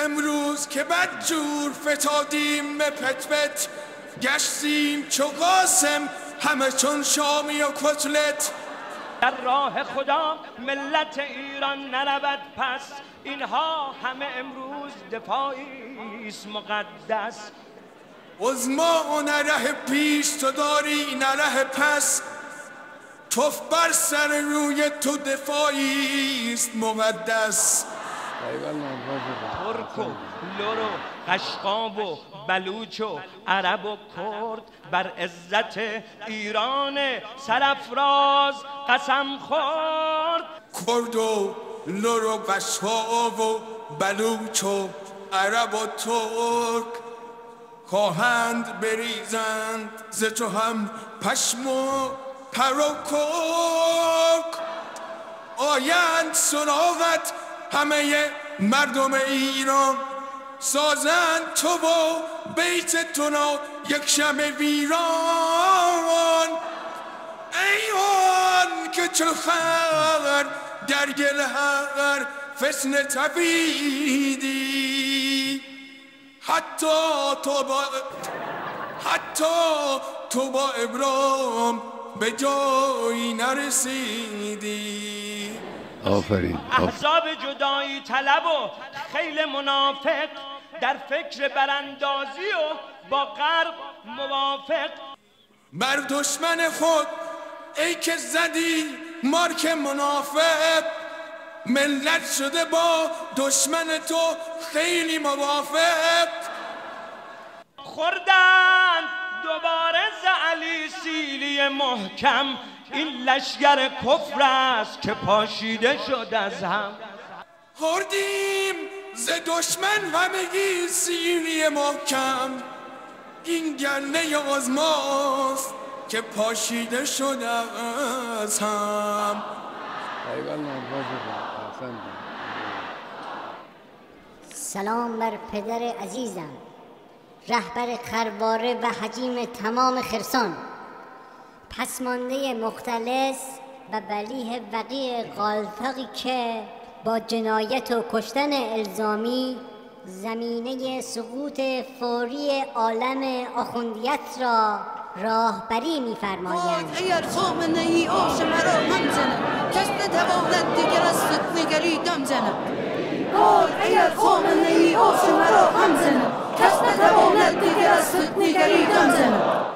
امروز که بدجور فتادیم به پت پت، گشتیم چو قاسم همه چون شامی و کتلت. در راه خدا ملت ایران نرود پس، اینها همه امروز دفاعی است مقدس. عظما نه ره پیش تو داری نه ره پس، توف بر سر روی تو دفاعی است مقدس. ترک و لر و قشقاب و بلوچ و عرب و کرد بر عزت ایران سرافراز قسم خورد. کرد و لر و قشقاب و بلوچ و عرب و ترک خواهند بریزند ز تو هم پشم و پر و کرک. آیند سراغت همه مردم ایران، سازند تو و بیت تو را یک شب ویران. ای آن که چو خر در گل هر فتنه تپیدی، حتی تو با ابرام به جایی نرسیدی. آفرین. احزاب جدایی طلب و خیل منافق در فکر براندازی و با غرب موافق. بر دشمن خود ای که زدی مارک منافق، ملت شده با دشمن تو خیلی موافق. خوردند دوباره ز علی سیلی محکم، این لشگر کفر است که پاشیده شد از هم. خوردیم ز دشمن همگی سیلی محکم، این گله آزماست که پاشیده شد از هم. سلام بر پدر عزیزم، رهبر خرواره و حجیم تمام خرسان، پسمانده مختلس و بلیه وقیع قالتقی که با جنایت و کشتن الزامی زمینه سقوط فوری عالم آخوندیت را راهبری می‌فرمایند. اگر خامنه ای آش مرا هم زند، کس نتواند دیگر از فتنه‌گری دم زند. اگر خامنه ای آش مرا هم زند، کس نتواند دیگر از فتنه‌گری دم زند.